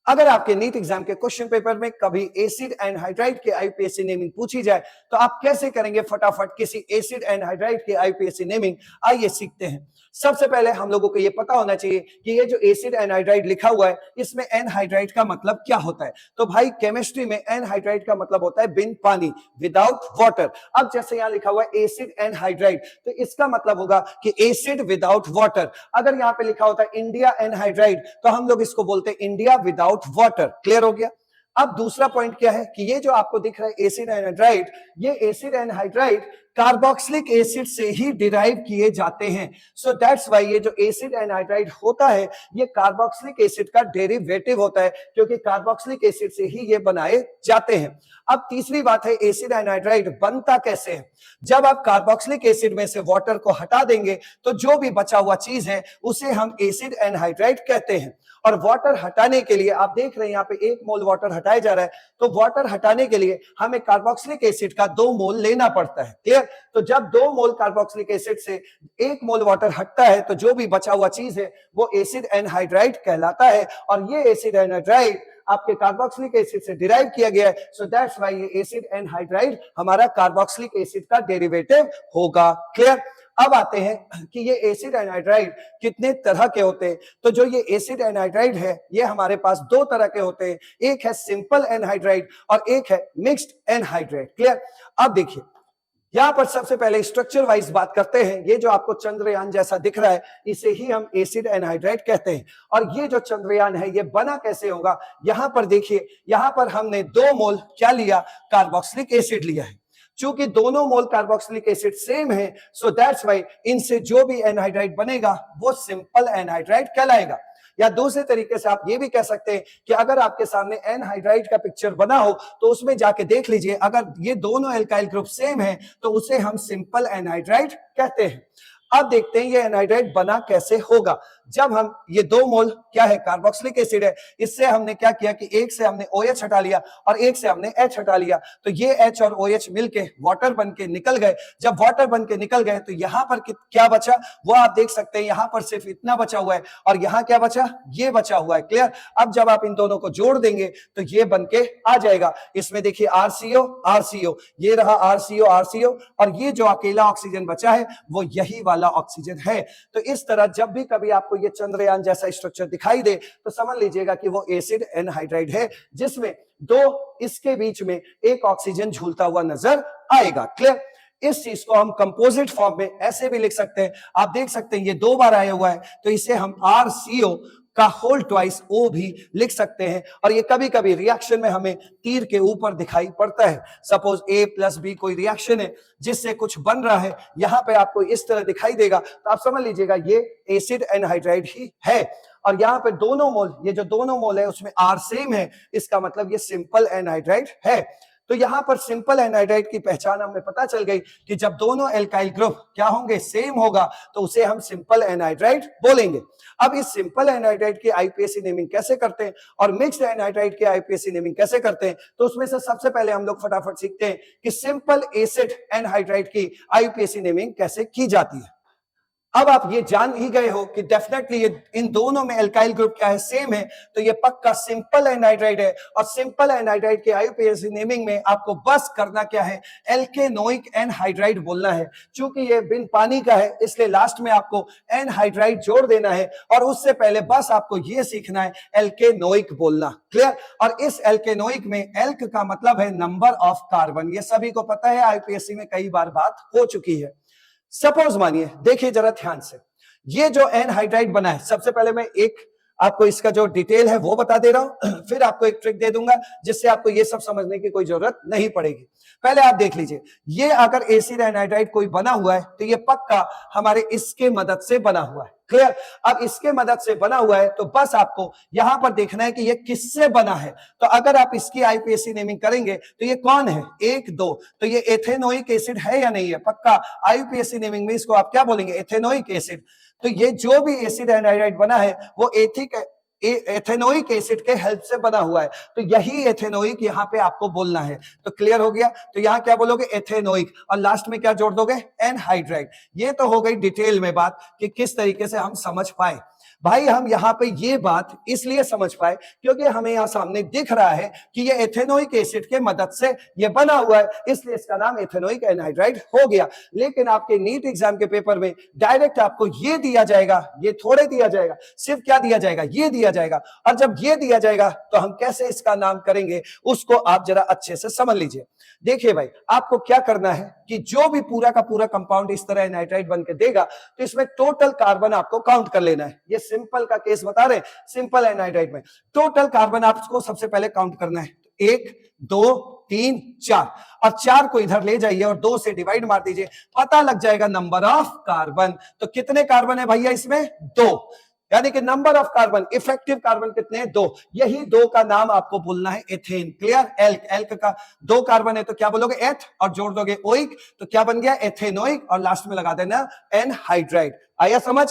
अगर आपके NEET exam के क्वेश्चन पेपर में कभी एसिड एनहाइड्राइड के आईयूपीएसी नेमिंग पूछी जाए तो आप कैसे करेंगे फटाफट किसी एसिड एनहाइड्राइड के आईयूपीएसी नेमिंग, आइए सीखते हैं। सबसे पहले हम लोगों को यह पता होना चाहिए कि ये जो एसिड एनहाइड्राइड लिखा हुआ है इसमें एनहाइड्राइड का मतलब क्या होता है। तो भाई केमिस्ट्री में एनहाइड्राइड का मतलब होता है बिन पानी, विदाउट वाटर। अब जैसे यहां लिखा हुआ है एसिड एनहाइड्राइड, तो इसका मतलब होगा कि एसिड विदाउट वाटर। अगर यहां पे लिखा होता है इंडिया एनहाइड्राइड तो हम लोग इसको बोलते हैं इंडिया विदाउट वाटर। क्लियर हो गया। अब दूसरा पॉइंट क्या है कि ये जो आपको दिख रहा है एसिड एनहाइड्राइड, ये एसिड एनहाइड्राइड कार्बोक्सिलिक एसिड से ही डिराइव किए जाते हैं। सो दैट्स व्हाई ये जो एसिड एनहाइड्राइड होता है ये कार्बोक्सिलिक एसिड का डेरिवेटिव होता है, क्योंकि कार्बोक्सिलिक एसिड से ही ये बनाए जाते हैं। अब तीसरी बात है एसिड एनहाइड्राइड बनता कैसे है। जब आप कार्बोक्सिलिक एसिड में से वाटर को हटा देंगे तो जो भी बचा हुआ चीज है उसे हम एसिड एनहाइड्राइड कहते हैं। और वाटर हटाने के लिए आप देख रहे हैं यहाँ पे 1 मोल वाटर हटाया जा रहा है, तो वाटर हटाने के लिए हमें कार्बोक्सिलिक एसिड का 2 मोल लेना पड़ता है। क्लियर। तो जब 2 मोल कार्बोक्सिलिक एसिड से 1 मोल वाटर हटता है तो जो भी बचा हुआ चीज है वो एसिड एनहाइड्राइड कहलाता है। और ये एसिड एनहाइड्राइड आपके कार्बोक्सिलिक एसिड से डिराइव किया गया है। सो दैट्स व्हाई ये एसिड एनहाइड्राइड हमारा कार्बोक्सिलिक एसिड का डेरिवेटिव होगा। क्लियर। अब आते हैं कि ये एसिड एनहाइड्राइड कितने तरह के होते हैं। तो जो ये एसिड एनहाइड्राइड है ये हमारे पास 2 तरह के होते हैं, एक है सिंपल एनहाइड्राइड और एक है मिक्स्ड एनहाइड्राइड। क्लियर। अब देखिए यहां पर सबसे पहले स्ट्रक्चर वाइज बात करते हैं। ये जो आपको चंद्रयान जैसा दिख रहा है इसे ही हम एसिड एनहाइड्राइड कहते हैं। और ये जो चंद्रयान है ये बना कैसे होगा, यहां पर देखिए, यहां पर हमने 2 मोल क्या लिया, कार्बोक्सिलिक एसिड लिया है। चूंकि दोनों मोल कार्बोक्सिलिक एसिड सेम है सो दैट्स व्हाई इनसे जो भी एनहाइड्राइड बनेगा वो सिंपल एनहाइड्राइड कहलाएगा। या दूसरे तरीके से आप ये भी कह सकते हैं कि अगर आपके सामने एनहाइड्राइड का पिक्चर बना हो तो उसमें जाके देख लीजिए, अगर ये दोनों एल्काइल ग्रुप सेम है तो उसे हम सिंपल एनहाइड्राइड कहते हैं। अब देखते हैं ये एनहाइड्राइड बना कैसे होगा। जब हम ये 2 मोल क्या है कार्बोक्सिलिक एसिड है, इससे हमने क्या किया कि एक से हमने OH हटा लिया और एक से हमने H हटा लिया, तो ये H और OH मिलके वाटर बन के निकल गए। जब वाटर बन के निकल गए तो यहां पर क्या बचा वो आप देख सकते हैं, यहां पर सिर्फ इतना बचा हुआ है और यहां क्या बचा, ये बचा हुआ है। क्लियर। अब जब आप इन दोनों को जोड़ देंगे तो ये बन के आ जाएगा। इसमें देखिए RCO RCO, ये रहा RCO RCO और ये जो अकेला ऑक्सीजन बचा है वो यही वाला ऑक्सीजन है। तो इस तरह जब भी कभी आपको ये चंद्रयान जैसा स्ट्रक्चर दिखाई दे तो समझ लीजिएगा कि वो एसिड एनहाइड्राइड है जिसमें 2 इसके बीच में एक ऑक्सीजन झूलता हुआ नजर आएगा। क्लियर। इस चीज को हम कंपोजिट फॉर्म में ऐसे भी लिख सकते हैं, आप देख सकते हैं ये 2 बार आया हुआ है तो इसे हम RCO का होल ट्वाइस O भी लिख सकते हैं। और ये कभी कभी रिएक्शन में हमें तीर के ऊपर दिखाई पड़ता है। सपोज A + B कोई रिएक्शन है जिससे कुछ बन रहा है, यहां पे आपको इस तरह दिखाई देगा तो आप समझ लीजिएगा ये एसिड एनहाइड्राइड ही है। और यहाँ पे दोनों मोल, ये जो दोनों मोल है उसमें R सेम है, इसका मतलब ये सिंपल एनहाइड्राइड है। तो यहां पर सिंपल एनहाइड्राइड की पहचान हमें पता चल गई कि जब दोनों एल्काइल ग्रुप क्या होंगे, सेम होगा, तो उसे हम सिंपल एनहाइड्राइड बोलेंगे। अब इस सिंपल एनहाइड्राइड की आईयूपीएसी नेमिंग कैसे करते हैं और मिक्स्ड एनहाइड्राइड की आईयूपीएसी नेमिंग कैसे करते हैं, तो उसमें से सबसे पहले हम लोग फटाफट सीखते हैं कि सिंपल एसिड एनहाइड्राइड की आईयूपीएसी नेमिंग कैसे की जाती है। अब आप ये जान ही गए हो कि डेफिनेटली ये इन दोनों में एल्काइल ग्रुप क्या है, सेम है, तो ये पक्का सिंपल एनहाइड्राइड है। और सिंपल एनहाइड्राइड के आईयूपीएसी नेमिंग में आपको बस करना क्या है, एल्केनोइक एनहाइड्राइड बोलना है। चूंकि ये बिन पानी का है इसलिए लास्ट में आपको एनहाइड्राइड जोड़ देना है और उससे पहले बस आपको ये सीखना है एल्केनोइक बोलना। क्लियर। और इस एल्केनोइक में एल्क का मतलब है नंबर ऑफ कार्बन, ये सभी को पता है, आईयूपीएसी में कई बार बात हो चुकी है। सपोज मानिए, देखिए जरा ध्यान से, ये जो एनहाइड्राइड बना है, सबसे पहले मैं एक आपको इसका जो डिटेल है वो बता दे रहा हूं, फिर आपको एक ट्रिक दे दूंगा जिससे आपको ये सब समझने की कोई जरूरत नहीं पड़ेगी। पहले आप देख लीजिए, ये अगर एसिड एनहाइड्राइड कोई बना हुआ है तो ये पक्का हमारे इसके मदद से बना हुआ है। क्लियर। अब इसके मदद से बना हुआ है तो बस आपको यहां पर देखना है कि ये किससे बना है। तो अगर आप इसकी आईयूपीएसी नेमिंग करेंगे तो ये कौन है, 1 2, तो ये एथेनोइक एसिड है या नहीं है, पक्का आईयूपीएसी नेमिंग में इसको आप क्या बोलेंगे, एथेनोइक एसिड। तो ये जो भी एसिड एनहाइड्राइड बना है वो एथेनोइक एसिड के हेल्प से बना हुआ है, तो यही एथेनोइक यहां पे आपको बोलना है। तो क्लियर हो गया। तो यहां क्या बोलोगे, एथेनोइक, और लास्ट में क्या जोड़ दोगे, एनहाइड्राइड। ये तो हो गई डिटेल में बात कि किस तरीके से हम समझ पाए। भाई हम यहाँ पे ये बात इसलिए समझ पाए क्योंकि हमें यहाँ सामने दिख रहा है कि ये एथेनोइक एसिड के मदद से ये बना हुआ है, इसलिए इसका नाम एथेनोइक एनहाइड्राइड हो गया। लेकिन आपके नीट एग्जाम के पेपर में डायरेक्ट आपको ये दिया जाएगा, ये थोड़े दिया जाएगा, सिर्फ क्या दिया जाएगा, ये दिया जाएगा। और जब ये दिया जाएगा तो हम कैसे इसका नाम करेंगे उसको आप जरा अच्छे से समझ लीजिए। देखिए भाई, आपको क्या करना है कि जो भी पूरा का पूरा कंपाउंड इस तरह एनहाइड्राइड बन के देगा तो इसमें टोटल कार्बन आपको काउंट कर लेना है। ये सिंपल का केस बता रहे हैं, सिंपल एनहाइड्राइड में टोटल कार्बन आपको सबसे पहले काउंट करना है। 1 2 3 4 और 4 को इधर ले जाइए और 2 से डिवाइड मार दीजिए, पता लग जाएगा नंबर ऑफ कार्बन। तो कितने कार्बन है भैया इसमें? 2, यानी कि number of carbon, effective carbon कितने हैं? 2। यही 2 का नाम आपको बोलना है एथेन। क्लियर? एल्क, एल्क का 2 कार्बन है तो क्या बोलोगे? एथ, और जोड़ दोगे ओइक तो क्या बन गया? एथेनोइक, और लास्ट में लगा देना एनहाइड्राइड। आया समझ?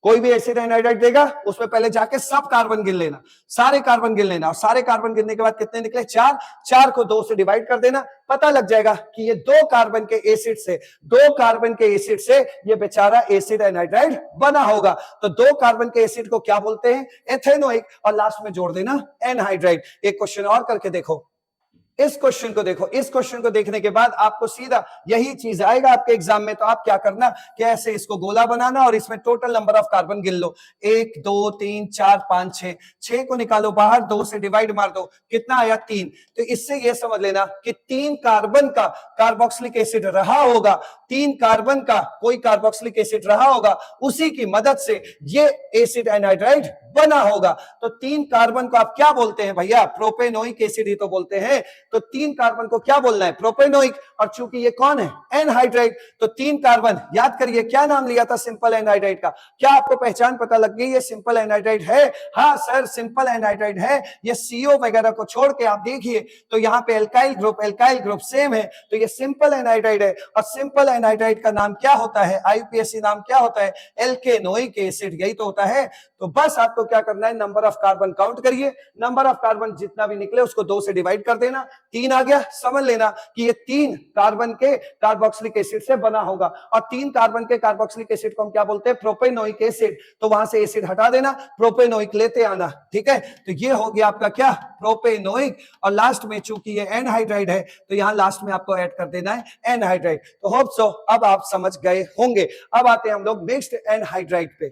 कोई भी एसिड एनहाइड्राइड देगा उसमें पहले जाके सब कार्बन गिन लेना, सारे कार्बन गिन लेना, और सारे कार्बन गिनने के बाद कितने निकले? 4। 4 को 2 से डिवाइड कर देना, पता लग जाएगा कि ये 2 कार्बन के एसिड से, 2 कार्बन के एसिड से ये बेचारा एसिड एनहाइड्राइड बना होगा। तो 2 कार्बन के एसिड को क्या बोलते हैं? एथेनोइक, और लास्ट में जोड़ देना एनहाइड्राइड। एक क्वेश्चन और करके देखो, इस क्वेश्चन को देखो। इस क्वेश्चन को देखने के बाद आपको सीधा यही चीज आएगा आपके एग्जाम में। तो आप क्या करना कि ऐसे इसको गोला बनाना और इसमें टोटल नंबर ऑफ कार्बन गिन लो। 1 2 3 4 5 6, 6 को निकालो बाहर, 2 से डिवाइड मार दो, कितना आया? 3। तो इससे यह समझ लेना कि 3 कार्बन का कार्बोक्सिलिक एसिड रहा होगा, 3 कार्बन का कोई कार्बोक्सिलिक एसिड रहा होगा, उसी की मदद से ये एसिड एनहाइड्राइड बना होगा। तो 3 कार्बन को आप क्या बोलते हैं भैया? प्रोपेनोइक एसिड ही तो बोलते हैं। तो 3 कार्बन को क्या बोलना है? प्रोपेनोइक। और चूंकि ये कौन है? एनहाइड्राइड, तो 3 कार्बन, याद करिए क्या नाम लिया था सिंपल एनहाइड्राइड का? क्या आपको पहचान पता लग गई? ये सिंपल एनहाइड्राइड है। हाँ सर, सिंपल एनहाइड्राइड है। ये CO वगैरह को छोड़ के आप देखिए तो यहाँ पे एल्काइल ग्रुप सेम है, तो ये सिंपल एनहाइड्राइड है। और सिंपल एनहाइड्राइड का नाम क्या होता है? IUPAC नाम क्या होता है? एल्केनोइक एसिड, यही तो होता है। तो बस आपको क्या करना है? नंबर ऑफ कार्बन काउंट करिए, नंबर ऑफ कार्बन जितना भी निकले उसको 2 से डिवाइड कर देना। 3 आ गया, समझ लेना कि ये 3 कार्बन के कार्बोक्सिलिक एसिड से बना होगा। और 3 कार्बन के कार्बोक्सिलिक एसिड को हम क्या बोलते हैं? Propanoic acid. तो वहां से एसिड हटा देना, प्रोपेनोइक लेते आना। ठीक है, तो ये हो गया आपका क्या? प्रोपेनोइक। और लास्ट में चूंकि ये एनहाइड्राइड है तो यहां लास्ट में आपको ऐड कर देना है एनहाइड्राइड। तो होप सो अब आप समझ गए होंगे। अब आते हैं हम लोग मिक्स्ड एनहाइड्राइड पे।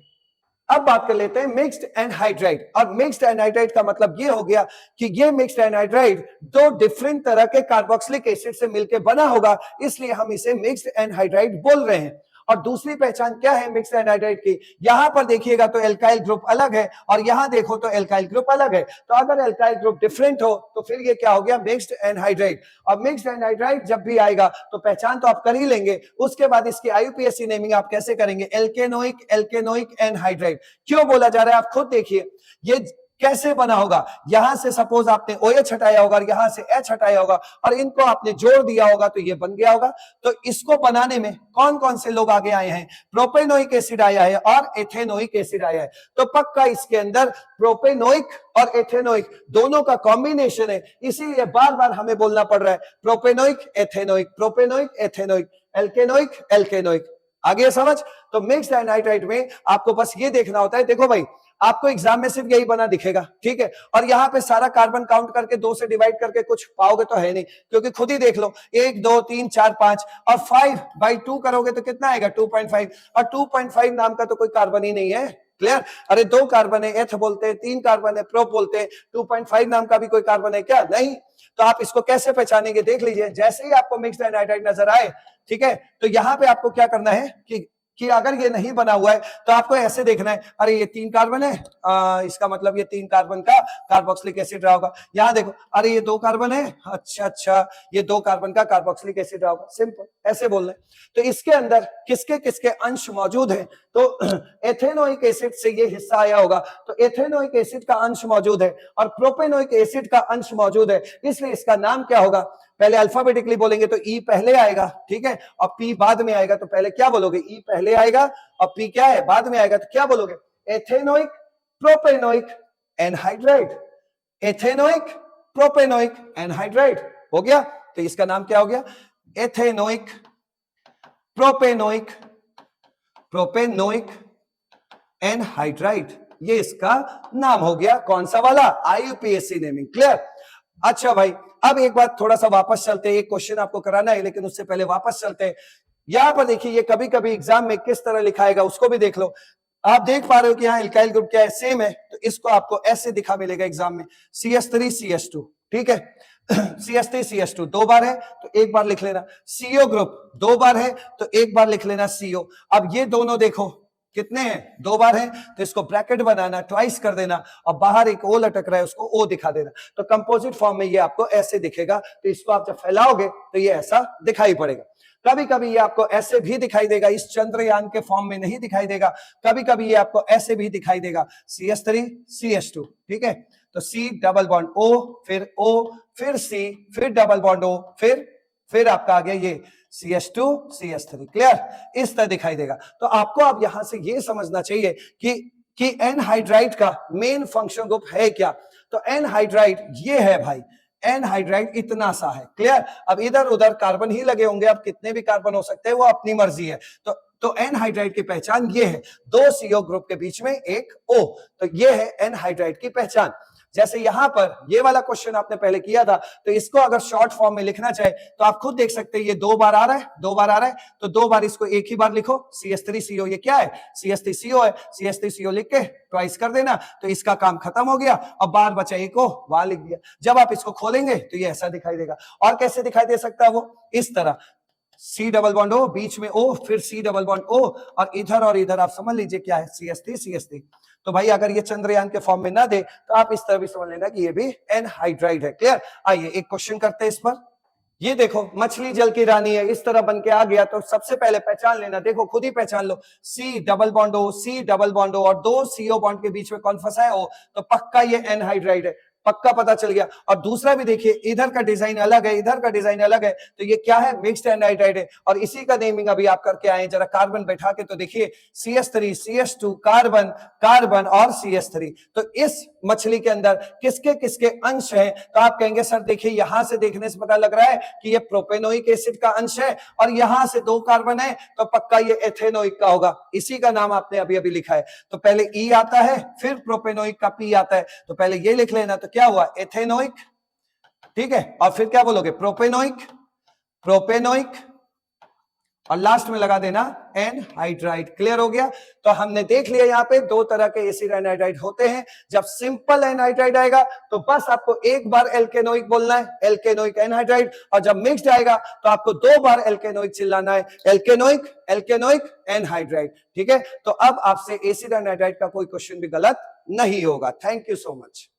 अब बात कर लेते हैं मिक्स्ड एनहाइड्राइड। और मिक्स्ड एनहाइड्राइड का मतलब ये हो गया कि ये मिक्स्ड एनहाइड्राइड 2 डिफरेंट तरह के कार्बोक्सिलिक एसिड से मिलकर बना होगा, इसलिए हम इसे मिक्स्ड एनहाइड्राइड बोल रहे हैं। और दूसरी पहचान क्या है मिक्स्ड एनहाइड्राइड की? यहां पर देखिएगा तो एल्काइल ग्रुप अलग है और यहां देखो तो एल्काइल ग्रुप अलग है। तो अगर एल्काइल ग्रुप डिफरेंट हो तो फिर ये क्या हो गया? Mixed anhydride. और मिक्स्ड एनहाइड्राइड जब भी आएगा तो पहचान तो आप कर ही लेंगे, उसके बाद इसकी IUPAC नेमिंग आप कैसे करेंगे? एल्केनोइक एनहाइड्राइड। क्यों बोला जा रहा है आप खुद देखिए, ये कैसे बना होगा? यहां से सपोज आपने OH हटाया होगा और यहां से H हटाया होगा और इनको आपने जोड़ दिया होगा तो ये बन गया होगा। तो इसको बनाने में कौन कौन से लोग आगे आए हैं? प्रोपेनोइक एसिड आया है और एथेनोइक एसिड आया है। तो पक्का इसके अंदर प्रोपेनोइक और एथेनोइक दोनों का कॉम्बिनेशन है, इसीलिए बार बार हमें बोलना पड़ रहा है प्रोपेनोइक एथेनोइक, प्रोपेनोइक एथेनोइक, एल्केनोइक एल्केनोइक। आगे समझ? तो मिक्स्ड एनहाइड्राइड में आपको बस ये देखना होता है। देखो भाई, आपको एग्जाम में सिर्फ यही बना दिखेगा, ठीक है, और यहाँ पे सारा कार्बन काउंट करके 2 से डिवाइड करके कुछ पाओगे तो है नहीं, क्योंकि खुद ही देख लो 1 2 3 4 5 और 5/2 करोगे तो कितना आएगा? 2.5। और 2.5 नाम का तो कोई कार्बन ही नहीं है। क्लियर? अरे 2 कार्बन है, एथ बोलते हैं, 3 कार्बन है, प्रोप बोलते हैं। 2.5 नाम का भी कोई कार्बन है क्या? नहीं। तो आप इसको कैसे पहचानेंगे? देख लीजिए, जैसे ही आपको मिक्स्ड एनहाइड्राइड नजर आए, ठीक है, तो यहाँ पे आपको क्या करना है कि अगर ये नहीं बना हुआ है तो आपको ऐसे देखना है, अरे ये 3 कार्बन है, इसका मतलब ये 3 कार्बन का कार्बोक्सिलिक एसिड रहा होगा। यहाँ देखो, अरे ये 2 कार्बन है, अच्छा ये 2 कार्बन का कार्बोक्सिलिक एसिड रहा होगा। सिंपल ऐसे बोलना है। तो इसके अंदर किसके किसके अंश मौजूद है? तो एथेनोइक एसिड से ये हिस्सा आया होगा, तो एथेनोइक एसिड का अंश मौजूद है और प्रोपेनोइक एसिड का अंश मौजूद है, इसलिए इसका नाम क्या होगा? पहले अल्फाबेटिकली बोलेंगे तो E पहले आएगा, ठीक है, और P बाद में आएगा। तो पहले क्या बोलोगे? E पहले आएगा और P क्या है? बाद में आएगा। तो क्या बोलोगे? Ethanoic propanoic anhydride, ethanoic propanoic anhydride हो गया। तो इसका नाम क्या हो गया? एथेनोइक प्रोपेनोइक एनहाइड्राइड, ये इसका नाम हो गया। कौन सा वाला? IUPAC naming. क्लियर? अच्छा भाई, अब एक बात थोड़ा सा वापस चलते हैं, एक क्वेश्चन आपको कराना है लेकिन उससे पहले वापस चलते हैं। यहां पर देखिए, ये कभी कभी एग्जाम में किस तरह लिखाएगा उसको भी देख लो। आप देख पा रहे हो कि यहाँ एल्काइल ग्रुप क्या है, सेम है, तो इसको आपको ऐसे दिखा मिलेगा एग्जाम में, CH3 CH2। ठीक है, CH3 CH2 दो बार है तो एक बार लिख लेना, CO ग्रुप दो बार है तो एक बार लिख लेना CO। अब ये दोनों देखो कितने हैं, दो बार है, तो इसको ब्रैकेट बनाना, ट्वाइस कर देना, और बाहर एक O लटक रहा है उसको O दिखा देना, तो कंपोजिट फॉर्म में ये आपको ऐसे दिखेगा। तो इसको आप जब फैलाओगे तो ये ऐसा दिखाई पड़ेगा। कभी कभी ये आपको ऐसे भी दिखाई देगा, इस चंद्रयान के फॉर्म में नहीं दिखाई देगा, कभी कभी ये आपको ऐसे भी दिखाई देगा, CH3 CH2। ठीक है, तो C डबल बॉन्ड O, फिर O, फिर C, फिर डबल बॉन्ड O, फिर आपका आ गया ये CH2 CH3। क्लियर? इस तरह दिखाई देगा। तो आपको अब यहां से ये समझना चाहिए कि एनहाइड्राइड का मेन फंक्शन ग्रुप है क्या। तो एनहाइड्राइड ये है भाई, एनहाइड्राइड इतना सा है। क्लियर? अब इधर उधर कार्बन ही लगे होंगे, अब कितने भी कार्बन हो सकते हैं वो अपनी मर्जी है। तो एनहाइड्राइड की पहचान ये है, दो CO ग्रुप के बीच में एक O, तो ये है एनहाइड्राइड की पहचान। जैसे यहां पर ये वाला क्वेश्चन आपने पहले किया था, तो इसको अगर शॉर्ट फॉर्म में लिखना चाहे तो आप खुद देख सकते हैं, ये दो बार आ रहा है, दो बार आ रहा है, तो दो बार इसको एक ही बार लिखो, CH3CO। ये क्या है? CH3CO है, CH3CO लिख के ट्वाइस कर देना, तो इसका काम खत्म हो गया। अब बार बचा एक O, वहां लिख दिया। जब आप इसको खोलेंगे तो ये ऐसा दिखाई देगा। और कैसे दिखाई दे सकता है वो? इस तरह, C डबल बॉन्ड O, बीच में O, फिर C डबल बॉन्ड O, और इधर आप समझ लीजिए क्या है, CH3 CH3। तो भाई अगर ये चंद्रयान के फॉर्म में ना दे तो आप इस तरह भी समझ लेना कि ये भी एनहाइड्राइड है। क्लियर? आइए एक क्वेश्चन करते हैं इस पर। ये देखो, मछली जल की रानी है, इस तरह बन के आ गया, तो सबसे पहले पहचान लेना, देखो खुद ही पहचान लो, C double bond O, C double bond O, और दो CO बॉन्ड के बीच में कौन फंसा है? O, तो पक्का ये एनहाइड्राइड है, पक्का पता चल गया। और दूसरा भी देखिए, इधर का डिजाइन अलग है, इधर का डिजाइन अलग है, तो ये क्या है? मिक्स्ड एनहाइड्राइड है। और इसी का नेमिंग अभी आप करके आए, जरा कार्बन बैठा के तो देखिए, CH3 CH2 कार्बन कार्बन और CH3। तो इस मछली के अंदर किसके किसके अंश हैं? तो आप कहेंगे सर देखिए, यहां से देखने से पता लग रहा है कि ये प्रोपेनोइक एसिड का अंश है, और यहां से दो कार्बन है, तो पक्का ये एथेनोइक का होगा। इसी का नाम आपने अभी अभी लिखा है। तो पहले E आता है, फिर प्रोपेनोइक का P आता है, तो पहले ये लिख लेना, तो क्या हुआ? एथेनोइक। ठीक है, और फिर क्या बोलोगे? प्रोपेनोइक, प्रोपेनोइक, और लास्ट में लगा देना एनहाइड्राइड। क्लियर हो गया? तो हमने देख लिया यहाँ पे दो तरह के एसिड एनहाइड्राइड होते हैं। जब सिंपल एनहाइड्राइड आएगा तो बस आपको एक बार एल्केनोइक बोलना है, एल्केनोइक एनहाइड्राइड, और जब मिक्स्ड आएगा तो आपको दो बार एल्केनोइक चिल्लाना है, एल्केनोइक एल्केनोइक एनहाइड्राइड। ठीक है, तो अब आपसे एसिड एनहाइड्राइड का कोई क्वेश्चन भी गलत नहीं होगा। Thank you so much.